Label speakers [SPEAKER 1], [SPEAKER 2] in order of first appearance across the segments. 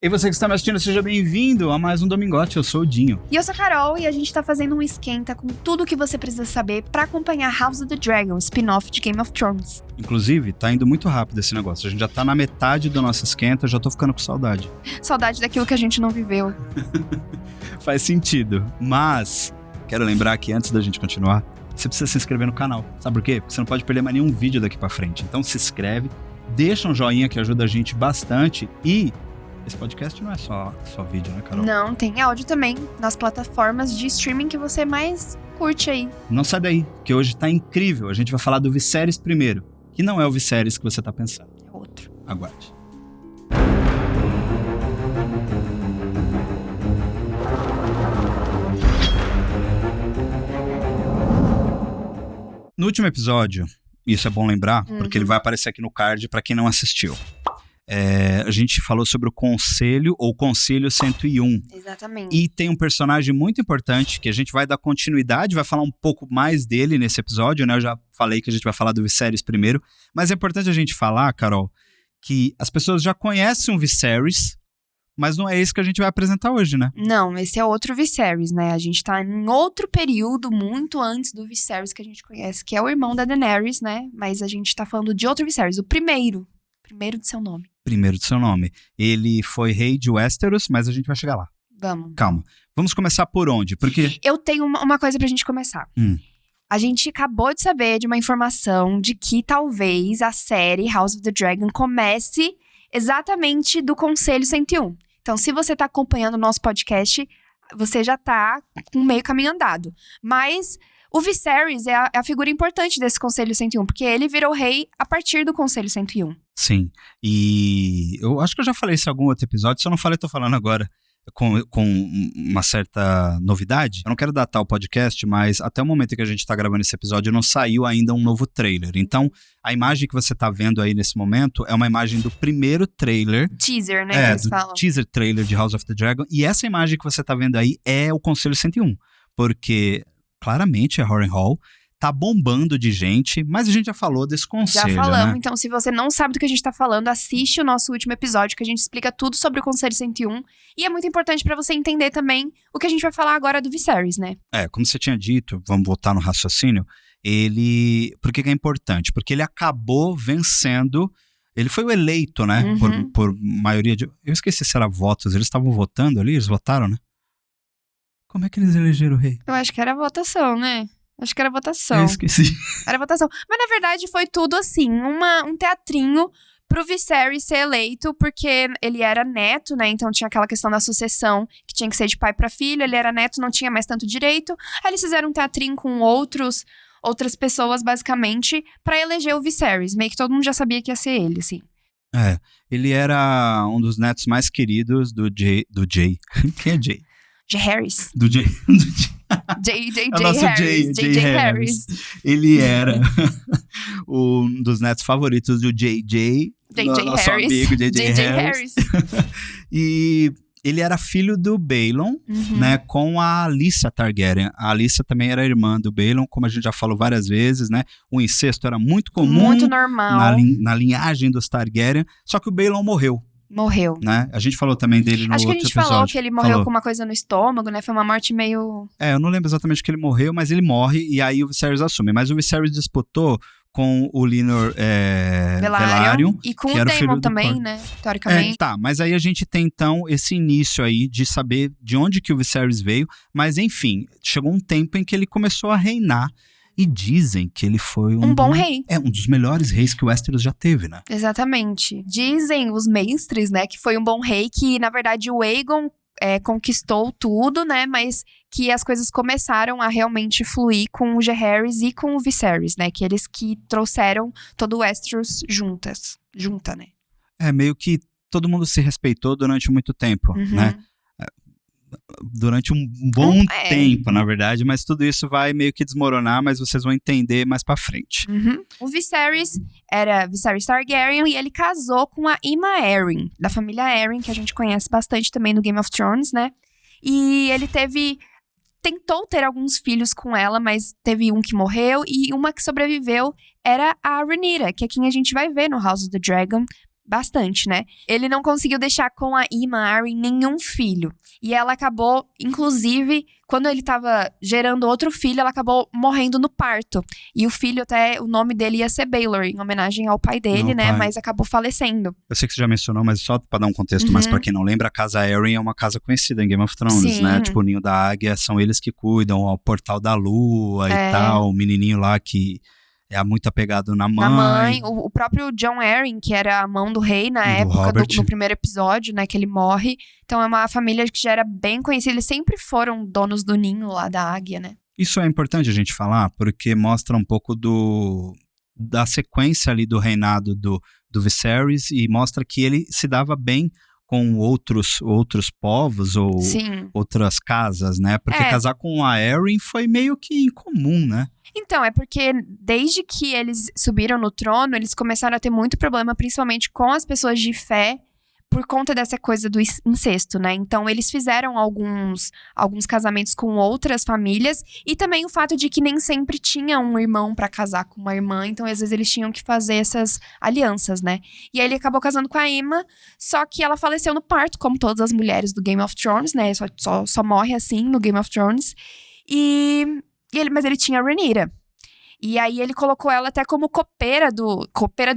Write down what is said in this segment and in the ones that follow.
[SPEAKER 1] E você que está me assistindo, seja bem-vindo a mais um Domingote. Eu sou o Dinho.
[SPEAKER 2] E eu sou a Carol, e a gente tá fazendo um esquenta com tudo o que você precisa saber pra acompanhar House of the Dragon, spin-off de Game of Thrones.
[SPEAKER 1] Inclusive, tá indo muito rápido esse negócio. A gente já tá na metade do nosso esquenta, já tô ficando com saudade.
[SPEAKER 2] Saudade daquilo que a gente não viveu.
[SPEAKER 1] Faz sentido. Mas, quero lembrar que antes da gente continuar, você precisa se inscrever no canal. Sabe por quê? Porque você não pode perder mais nenhum vídeo daqui pra frente. Então se inscreve, deixa um joinha que ajuda a gente bastante e... esse podcast não é só vídeo, né, Carol?
[SPEAKER 2] Não, tem áudio também nas plataformas de streaming que você mais curte aí.
[SPEAKER 1] Não sai daí, que hoje tá incrível. A gente vai falar do Viserys primeiro, que não é o Viserys que você tá pensando.
[SPEAKER 2] É outro.
[SPEAKER 1] Aguarde. No último episódio, isso é bom lembrar, porque ele vai aparecer aqui no card pra quem não assistiu. A gente falou sobre o Conselho, ou Conselho 101.
[SPEAKER 2] Exatamente.
[SPEAKER 1] E tem um personagem muito importante que a gente vai dar continuidade, vai falar um pouco mais dele nesse episódio, né? Eu já falei que a gente vai falar do Viserys primeiro, mas é importante a gente falar, Carol, que as pessoas já conhecem o Viserys, mas não é esse que a gente vai apresentar hoje, né?
[SPEAKER 2] Não, esse é outro Viserys, né? A gente tá em outro período, muito antes do Viserys que a gente conhece, que é o irmão da Daenerys, né? Mas a gente tá falando de outro Viserys, o primeiro de seu nome.
[SPEAKER 1] Primeiro de seu nome. Ele foi rei de Westeros, mas a gente vai chegar lá.
[SPEAKER 2] Vamos.
[SPEAKER 1] Calma. Vamos começar por onde? Porque...
[SPEAKER 2] eu tenho uma coisa pra gente começar. A gente acabou de saber de uma informação de que talvez a série House of the Dragon comece exatamente do Conselho 101. Então, se você tá acompanhando o nosso podcast, você já tá com meio caminho andado. Mas o Viserys é a figura importante desse Conselho 101, porque ele virou rei a partir do Conselho 101.
[SPEAKER 1] Sim, e eu acho que eu já falei isso em algum outro episódio, se eu não falei, eu tô falando agora com uma certa novidade. Eu não quero datar o podcast, mas até o momento em que a gente tá gravando esse episódio não saiu ainda um novo trailer. Então, a imagem que você tá vendo aí nesse momento é uma imagem do primeiro trailer.
[SPEAKER 2] Teaser, né, que eles falam.
[SPEAKER 1] Teaser trailer de House of the Dragon. E essa imagem que você tá vendo aí é o Conselho 101, porque claramente é Harrenhal. Tá bombando de gente, mas a gente já falou desse conselho,
[SPEAKER 2] já falamos,
[SPEAKER 1] né?
[SPEAKER 2] Então se você não sabe do que a gente tá falando, assiste o nosso último episódio, que a gente explica tudo sobre o Conselho 101. E é muito importante pra você entender também o que a gente vai falar agora do Viserys, né?
[SPEAKER 1] Como você tinha dito, vamos voltar no raciocínio, por que é importante? Porque ele acabou vencendo, ele foi o eleito, né? Por maioria de... eu esqueci se era votos, eles estavam votando ali, eles votaram, né? Como é que eles elegeram o rei?
[SPEAKER 2] Eu acho que era votação, né? Acho que era votação.
[SPEAKER 1] Eu esqueci.
[SPEAKER 2] Era votação. Mas, na verdade, foi tudo assim, um teatrinho pro Viserys ser eleito, porque ele era neto, né? Então tinha aquela questão da sucessão, que tinha que ser de pai pra filho. Ele era neto, não tinha mais tanto direito. Aí eles fizeram um teatrinho com outras pessoas, basicamente, pra eleger o Viserys. Meio que todo mundo já sabia que ia ser ele, assim.
[SPEAKER 1] Ele era um dos netos mais queridos do Jay. Quem é Jay?
[SPEAKER 2] Harris.
[SPEAKER 1] Do Jay.
[SPEAKER 2] J.J. Harris.
[SPEAKER 1] Ele era um dos netos favoritos do J.J. Nosso amigo J.J. Harris. E ele era filho do Baelon, né, com a Alyssa Targaryen. A Alyssa também era irmã do Baelon, como a gente já falou várias vezes, né? O incesto era muito comum.
[SPEAKER 2] Muito normal.
[SPEAKER 1] Na linhagem dos Targaryen, só que o Baelon morreu. Né? A gente falou também dele no outro episódio.
[SPEAKER 2] Acho que a gente falou que ele morreu com uma coisa no estômago, né? Foi uma morte meio...
[SPEAKER 1] eu não lembro exatamente que ele morreu, mas ele morre e aí o Viserys assume. Mas o Viserys disputou com o Lyonor Velaryon.
[SPEAKER 2] E com o Daemon também, né? Teoricamente.
[SPEAKER 1] Mas aí a gente tem então esse início aí de saber de onde que o Viserys veio. Mas enfim, chegou um tempo em que ele começou a reinar. E dizem que ele foi
[SPEAKER 2] um bom rei.
[SPEAKER 1] Um dos melhores reis que o Westeros já teve, né?
[SPEAKER 2] Exatamente. Dizem os mestres, né, que foi um bom rei, que na verdade o Aegon conquistou tudo, né, mas que as coisas começaram a realmente fluir com o Jaehaerys e com o Viserys, né, que eles que trouxeram todo o Westeros junta, né?
[SPEAKER 1] Meio que todo mundo se respeitou durante muito tempo, né? Durante um bom tempo, na verdade, mas tudo isso vai meio que desmoronar, mas vocês vão entender mais pra frente.
[SPEAKER 2] O Viserys era Viserys Targaryen e ele casou com a Aemma Arryn, da família Arryn, que a gente conhece bastante também no Game of Thrones, né? E ele tentou ter alguns filhos com ela, mas teve um que morreu e uma que sobreviveu era a Rhaenyra, que é quem a gente vai ver no House of the Dragon bastante, né? Ele não conseguiu deixar com a Aemma Arryn nenhum filho. E ela acabou, inclusive, quando ele tava gerando outro filho, ela acabou morrendo no parto. E o filho até, o nome dele ia ser Baelor, em homenagem ao pai dele, né? Mas acabou falecendo.
[SPEAKER 1] Eu sei que você já mencionou, mas só pra dar um contexto mais pra quem não lembra, a casa Arryn é uma casa conhecida em Game of Thrones, né? Tipo, o Ninho da Águia, são eles que cuidam, o Portal da Lua e tal, o menininho lá que é muito apegado na mãe.
[SPEAKER 2] O próprio Jon Arryn, que era a mão do rei na época, no primeiro episódio, né, que ele morre. Então é uma família que já era bem conhecida. Eles sempre foram donos do ninho lá da águia, né?
[SPEAKER 1] Isso é importante a gente falar, porque mostra um pouco da sequência ali do reinado do Viserys e mostra que ele se dava bem com outros povos ou outras casas, né? Porque casar com a Arryn foi meio que incomum, né?
[SPEAKER 2] Então, é porque desde que eles subiram no trono, eles começaram a ter muito problema, principalmente com as pessoas de fé, por conta dessa coisa do incesto, né? Então, eles fizeram alguns casamentos com outras famílias e também o fato de que nem sempre tinha um irmão pra casar com uma irmã, então às vezes eles tinham que fazer essas alianças, né? E aí ele acabou casando com a Aemma, só que ela faleceu no parto, como todas as mulheres do Game of Thrones, né? Só morre assim no Game of Thrones. Mas ele tinha a Rhaenyra. E aí ele colocou ela até como copeira do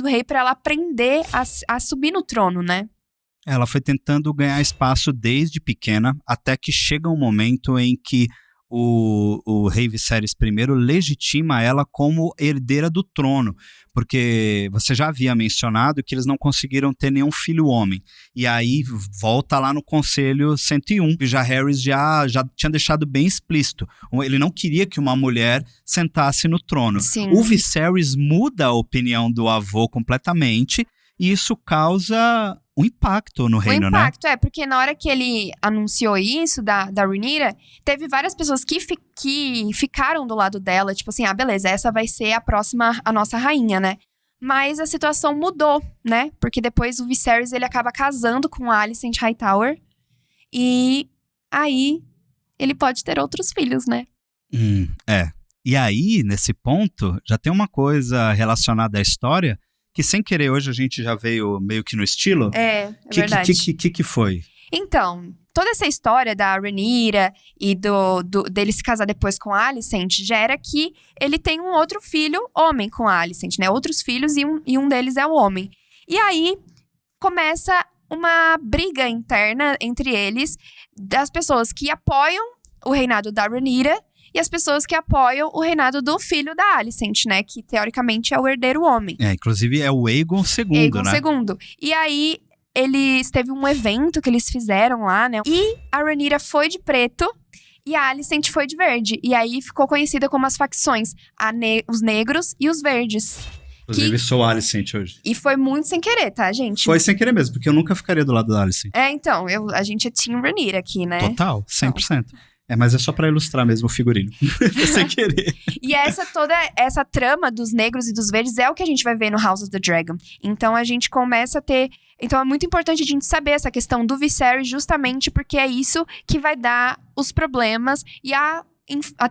[SPEAKER 2] rei pra ela aprender a subir no trono, né?
[SPEAKER 1] Ela foi tentando ganhar espaço desde pequena, até que chega um momento em que o rei Viserys I legitima ela como herdeira do trono, porque você já havia mencionado que eles não conseguiram ter nenhum filho homem, e aí volta lá no Conselho 101, que já Harris já tinha deixado bem explícito, ele não queria que uma mulher sentasse no trono.
[SPEAKER 2] Sim.
[SPEAKER 1] O Viserys muda a opinião do avô completamente, e isso causa um impacto no reino, né?
[SPEAKER 2] O impacto, porque na hora que ele anunciou isso da Rhaenyra, teve várias pessoas que ficaram do lado dela, tipo assim, beleza, essa vai ser a nossa rainha, né? Mas a situação mudou, né? Porque depois o Viserys, ele acaba casando com a Alicent Hightower, e aí ele pode ter outros filhos, né?
[SPEAKER 1] E aí, nesse ponto, já tem uma coisa relacionada à história, que sem querer hoje a gente já veio meio que no estilo.
[SPEAKER 2] É verdade.
[SPEAKER 1] Que foi?
[SPEAKER 2] Então, toda essa história da Rhaenyra e dele se casar depois com a Alicent gera que ele tem um outro filho homem com a Alicent, né? Outros filhos e um deles é o homem. E aí começa uma briga interna entre eles, das pessoas que apoiam o reinado da Rhaenyra e as pessoas que apoiam o reinado do filho da Alicent, né? Que, teoricamente, é o herdeiro homem.
[SPEAKER 1] Inclusive é o Aegon II,
[SPEAKER 2] Aegon II. E aí, teve um evento que eles fizeram lá, né? E a Rhaenyra foi de preto e a Alicent foi de verde. E aí, ficou conhecida como as facções, os negros e os verdes.
[SPEAKER 1] Inclusive, sou a Alicent hoje.
[SPEAKER 2] E foi muito sem querer, tá, gente?
[SPEAKER 1] Foi sem querer mesmo, porque eu nunca ficaria do lado da Alicent.
[SPEAKER 2] Então, a gente é Team Rhaenyra aqui, né?
[SPEAKER 1] Total, 100%. Mas é só pra ilustrar mesmo o figurino. Sem querer.
[SPEAKER 2] E toda essa trama dos negros e dos verdes é o que a gente vai ver no House of the Dragon. Então a gente começa a ter... Então é muito importante a gente saber essa questão do Viserys, justamente porque é isso que vai dar os problemas e a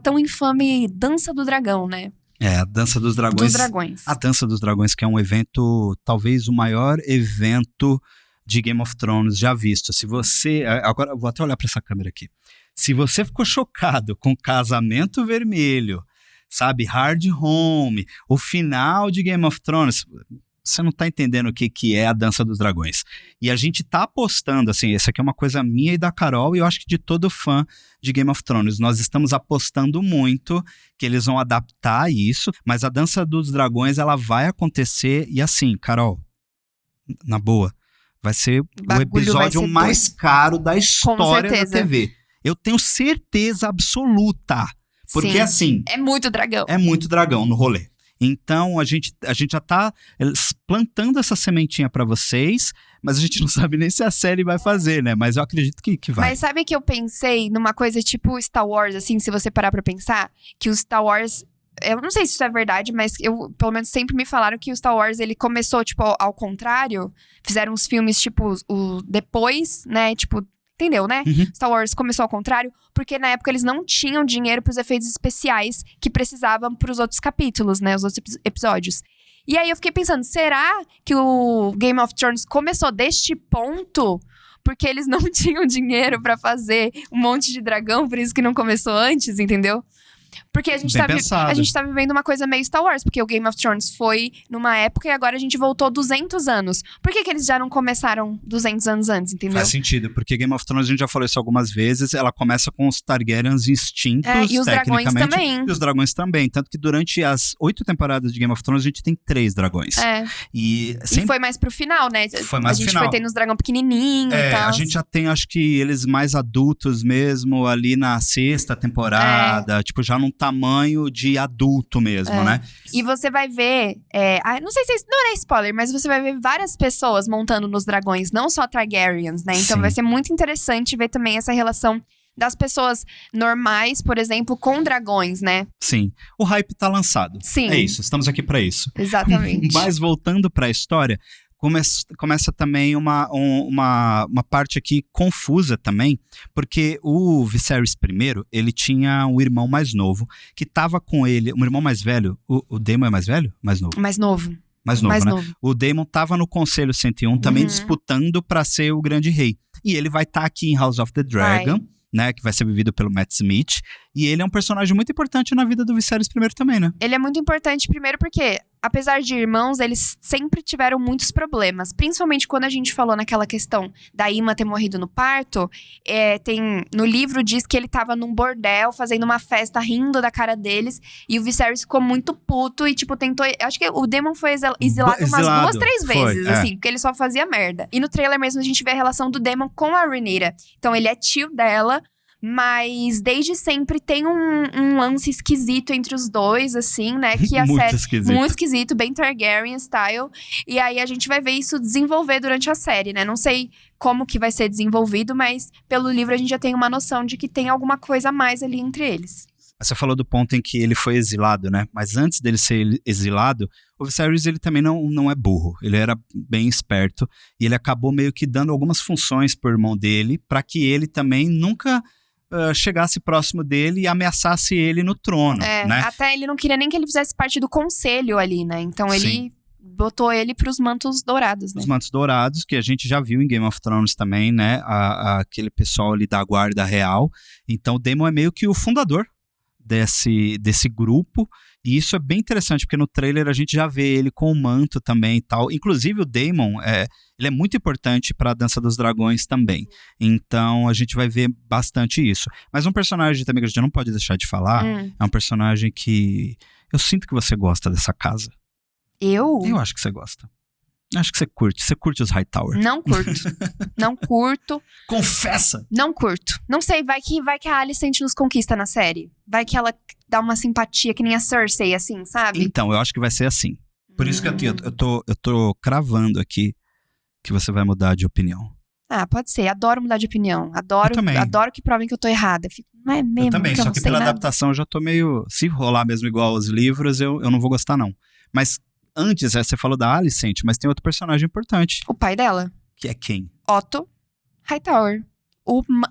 [SPEAKER 2] tão infame Dança do Dragão, né?
[SPEAKER 1] A Dança dos Dragões.
[SPEAKER 2] Dos Dragões.
[SPEAKER 1] A Dança dos Dragões, que é um evento, talvez o maior evento de Game of Thrones já visto. Se você... Agora eu vou até olhar pra essa câmera aqui. Se você ficou chocado com Casamento Vermelho, sabe, Hard Home, o final de Game of Thrones, você não tá entendendo o que é a Dança dos Dragões. E a gente tá apostando, assim, essa aqui é uma coisa minha e da Carol, e eu acho que de todo fã de Game of Thrones. Nós estamos apostando muito que eles vão adaptar isso, mas a Dança dos Dragões, ela vai acontecer, e assim, Carol, na boa, vai ser o episódio mais caro da história da TV. Eu tenho certeza absoluta. Porque, assim...
[SPEAKER 2] É muito dragão.
[SPEAKER 1] É muito dragão no rolê. Então, a gente já tá plantando essa sementinha pra vocês, mas a gente não sabe nem se a série vai fazer, né? Mas eu acredito que vai.
[SPEAKER 2] Mas sabe que eu pensei numa coisa tipo Star Wars, assim, se você parar pra pensar? Que o Star Wars... Eu não sei se isso é verdade, mas pelo menos sempre me falaram que o Star Wars, ele começou, tipo, ao contrário. Fizeram uns filmes, tipo, depois, né? Tipo... Entendeu, né? Star Wars começou ao contrário, porque na época eles não tinham dinheiro pros efeitos especiais que precisavam pros outros capítulos, né? Os outros episódios. E aí eu fiquei pensando, será que o Game of Thrones começou deste ponto porque eles não tinham dinheiro pra fazer um monte de dragão, por isso que não começou antes, entendeu? Porque a gente tá vivendo uma coisa meio Star Wars, porque o Game of Thrones foi numa época e agora a gente voltou 200 anos. Por que eles já não começaram 200 anos antes, entendeu?
[SPEAKER 1] Faz sentido, porque Game of Thrones, a gente já falou isso algumas vezes, ela começa com os Targaryens extintos,
[SPEAKER 2] e os dragões também.
[SPEAKER 1] E os dragões também, tanto que durante as 8 temporadas de Game of Thrones, a gente tem 3 dragões.
[SPEAKER 2] E foi mais pro final, né?
[SPEAKER 1] Foi mais
[SPEAKER 2] pro final. A gente foi tendo os dragões pequenininhos e tal.
[SPEAKER 1] A gente já tem, acho que eles mais adultos mesmo, ali na 6ª temporada, tipo, já num tamanho de adulto mesmo, né?
[SPEAKER 2] E você vai ver, não sei se isso não é spoiler, mas você vai ver várias pessoas montando nos dragões, não só Targaryens, né? Então vai ser muito interessante ver também essa relação das pessoas normais, por exemplo, com dragões, né?
[SPEAKER 1] Sim. O hype tá lançado.
[SPEAKER 2] Sim.
[SPEAKER 1] É isso, estamos aqui pra isso.
[SPEAKER 2] Exatamente.
[SPEAKER 1] Mas voltando pra história, começa também uma parte aqui confusa também, porque o Viserys I, ele tinha um irmão mais novo, que tava com ele, um irmão mais velho, o Daemon é mais velho? Mais novo?
[SPEAKER 2] Mais novo.
[SPEAKER 1] Mais novo. O Daemon tava no Conselho 101 também disputando pra ser o grande rei. E ele vai estar aqui em House of the Dragon, né, que vai ser vivido pelo Matt Smith. E ele é um personagem muito importante na vida do Viserys I também, né?
[SPEAKER 2] Ele é muito importante primeiro porque, apesar de irmãos, eles sempre tiveram muitos problemas. Principalmente quando a gente falou naquela questão da Aemma ter morrido no parto. No livro diz que ele tava num bordel, fazendo uma festa, rindo da cara deles. E o Viserys ficou muito puto e, tipo, tentou... Acho que o Daemon foi exilado umas 2, 3 vezes, assim. Porque ele só fazia merda. E no trailer mesmo a gente vê a relação do Daemon com a Rhaenyra. Então ele é tio dela. Mas desde sempre tem um lance esquisito entre os dois, assim, né? Que a série
[SPEAKER 1] esquisito.
[SPEAKER 2] Muito esquisito, bem Targaryen style. E aí a gente vai ver isso desenvolver durante a série, né? Não sei como que vai ser desenvolvido, mas pelo livro a gente já tem uma noção de que tem alguma coisa a mais ali entre eles.
[SPEAKER 1] Você falou do ponto em que ele foi exilado, né? Mas antes dele ser exilado, o Viserys, ele também não é burro. Ele era bem esperto. E ele acabou meio que dando algumas funções pro irmão dele, para que ele também nunca... chegasse próximo dele e ameaçasse ele no trono, né?
[SPEAKER 2] Até ele não queria nem que ele fizesse parte do conselho ali, né? Então ele botou ele pros mantos dourados, né?
[SPEAKER 1] Os mantos dourados, que a gente já viu em Game of Thrones também, né? Aquele pessoal ali da guarda real. Então o Daemon é meio que o fundador desse grupo, e isso é bem interessante, porque no trailer a gente já vê ele com o manto também e tal. Inclusive o Daemon, ele é muito importante para a Dança dos Dragões também. Então a gente vai ver bastante isso. Mas um personagem também que a gente não pode deixar de falar, é um personagem que eu sinto que você gosta dessa casa.
[SPEAKER 2] Eu?
[SPEAKER 1] Eu acho que você gosta. Acho que você curte. Você curte os Hightower.
[SPEAKER 2] Não curto. Não curto.
[SPEAKER 1] Confessa!
[SPEAKER 2] Não curto. Não sei, vai que a Alicent nos conquista na série. Vai que ela dá uma simpatia que nem a Cersei, assim, sabe?
[SPEAKER 1] Então, eu acho que vai ser assim. Por isso que eu tô cravando aqui que você vai mudar de opinião.
[SPEAKER 2] Ah, pode ser. Adoro mudar de opinião. Adoro que provem que eu tô errada. Não é mesmo?
[SPEAKER 1] Eu também, só que pela adaptação eu já tô meio... Se rolar mesmo igual aos livros, eu não vou gostar, não. Mas... Antes, você falou da Alicent, mas tem outro personagem importante.
[SPEAKER 2] O pai dela.
[SPEAKER 1] Que é quem?
[SPEAKER 2] Otto Hightower.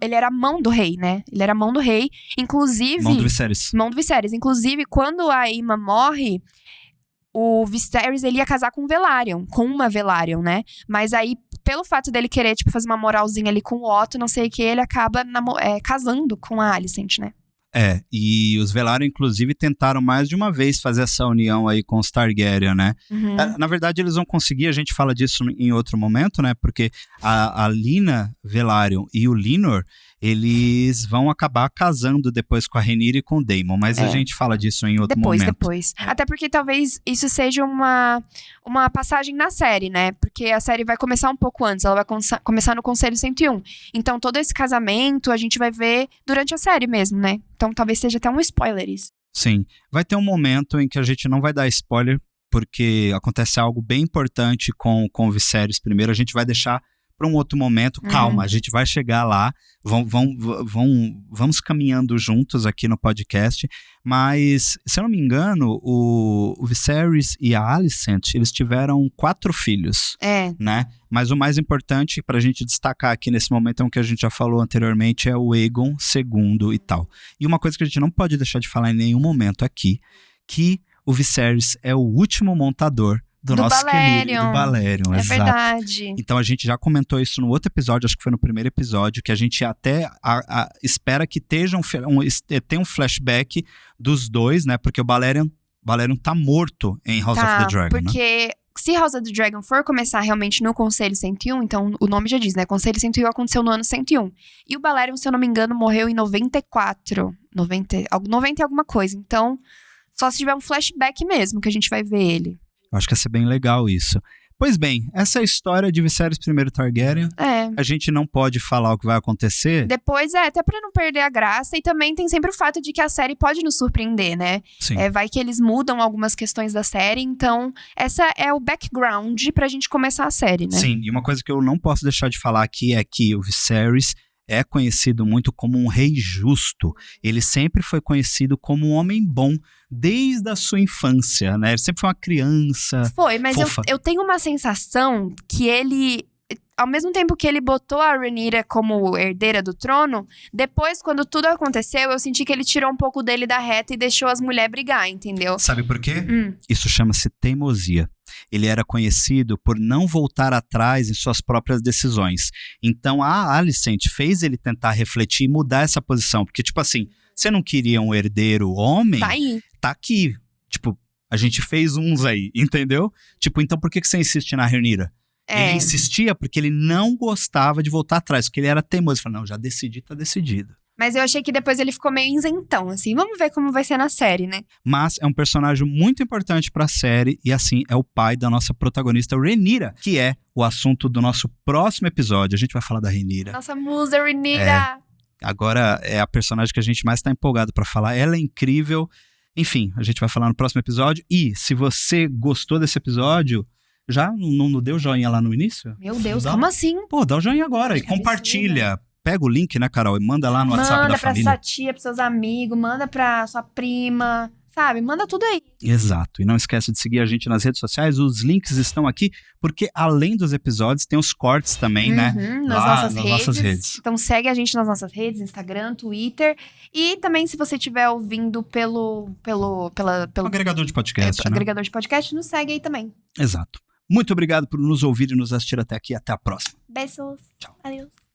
[SPEAKER 2] Ele era a mão do rei, né? Ele era a mão do rei. Inclusive...
[SPEAKER 1] Mão do Viserys.
[SPEAKER 2] Mão do Viserys. Inclusive, quando a Aemma morre, o Viserys, ele ia casar com uma Velaryon, né? Mas aí, pelo fato dele querer, tipo, fazer uma moralzinha ali com o Otto, não sei o que, ele acaba casando com a Alicent, né?
[SPEAKER 1] E os Velaryon, inclusive, tentaram mais de uma vez fazer essa união aí com os Targaryen, né? Na verdade, eles vão conseguir, a gente fala disso em outro momento, né? Porque a Lina Velaryon e o Linor, eles vão acabar casando depois com a Rhaenyra e com o Daemon, mas a gente fala disso em outro momento.
[SPEAKER 2] Depois. Até porque talvez isso seja uma passagem na série, né? Porque a série vai começar um pouco antes, ela vai começar no Conselho 101. Então, todo esse casamento a gente vai ver durante a série mesmo, né? Então, talvez seja até um spoiler isso.
[SPEAKER 1] Sim. Vai ter um momento em que a gente não vai dar spoiler, porque acontece algo bem importante com o Viserys primeiro. A gente vai deixar para um outro momento. Calma, a gente vai chegar lá. Vamos caminhando juntos aqui no podcast. Mas, se eu não me engano, o Viserys e a Alicent, eles tiveram 4 filhos. Né? Mas o mais importante pra gente destacar aqui nesse momento, é o que a gente já falou anteriormente, é o Aegon II e tal. E uma coisa que a gente não pode deixar de falar em nenhum momento aqui, que o Viserys é o último montador do nosso querido Balerion.
[SPEAKER 2] É
[SPEAKER 1] exato.
[SPEAKER 2] Verdade.
[SPEAKER 1] Então a gente já comentou isso no outro episódio, acho que foi no primeiro episódio, que a gente até espera que tenha um flashback dos dois, né? Porque o Balerion tá morto em House of the Dragon,
[SPEAKER 2] porque...
[SPEAKER 1] né?
[SPEAKER 2] Se House of the Dragon for começar realmente no Conselho 101, então o nome já diz, né? Conselho 101 aconteceu no ano 101. E o Balerion, se eu não me engano, morreu em 94. 90 e alguma coisa. Então, só se tiver um flashback mesmo que a gente vai ver ele.
[SPEAKER 1] Eu acho que ia ser bem legal isso. Pois bem, essa é a história de Viserys I Targaryen. A gente não pode falar o que vai acontecer.
[SPEAKER 2] Depois, até pra não perder a graça. E também tem sempre o fato de que a série pode nos surpreender, né?
[SPEAKER 1] Sim.
[SPEAKER 2] Vai que eles mudam algumas questões da série. Então, essa é o background pra gente começar a série, né?
[SPEAKER 1] Sim, e uma coisa que eu não posso deixar de falar aqui é que o Viserys é conhecido muito como um rei justo. Ele sempre foi conhecido como um homem bom, desde a sua infância, né? Ele sempre foi uma criança
[SPEAKER 2] mas
[SPEAKER 1] fofa.
[SPEAKER 2] Eu tenho uma sensação que ele... Ao mesmo tempo que ele botou a Rhaenyra como herdeira do trono, depois, quando tudo aconteceu, eu senti que ele tirou um pouco dele da reta e deixou as mulheres brigar, entendeu?
[SPEAKER 1] Sabe por quê? Isso chama-se teimosia. Ele era conhecido por não voltar atrás em suas próprias decisões. Então, a Alicent fez ele tentar refletir e mudar essa posição. Porque, tipo assim, você não queria um herdeiro homem?
[SPEAKER 2] Tá aí.
[SPEAKER 1] Tá aqui. Tipo, a gente fez uns aí, entendeu? Tipo, então por que você insiste na Rhaenyra? Ele insistia porque ele não gostava de voltar atrás, porque ele era teimoso. Ele falou, não, já decidi, tá decidido.
[SPEAKER 2] Mas eu achei que depois ele ficou meio isentão, assim. Vamos ver como vai ser na série, né?
[SPEAKER 1] Mas é um personagem muito importante pra série e, assim, é o pai da nossa protagonista Rhaenyra, que é o assunto do nosso próximo episódio. A gente vai falar da Rhaenyra.
[SPEAKER 2] Nossa musa, Rhaenyra!
[SPEAKER 1] Agora é a personagem que a gente mais tá empolgado pra falar. Ela é incrível. Enfim, a gente vai falar no próximo episódio. E se você gostou desse episódio... Já não deu joinha lá no início?
[SPEAKER 2] Meu Deus, como assim?
[SPEAKER 1] Pô, dá o joinha agora e compartilha. Pega o link, né, Carol? E manda lá no WhatsApp da família.
[SPEAKER 2] Manda pra sua tia, pros seus amigos, manda pra sua prima, sabe? Manda tudo aí.
[SPEAKER 1] Exato. E não esquece de seguir a gente nas redes sociais. Os links estão aqui, porque além dos episódios, tem os cortes também, né?
[SPEAKER 2] Nas nossas redes. Então segue a gente nas nossas redes, Instagram, Twitter. E também, se você estiver ouvindo pelo
[SPEAKER 1] agregador de podcast, né?
[SPEAKER 2] Agregador de podcast, nos segue aí também.
[SPEAKER 1] Exato. Muito obrigado por nos ouvir e nos assistir até aqui. Até a próxima.
[SPEAKER 2] Beijos.
[SPEAKER 1] Tchau.
[SPEAKER 2] Adeus.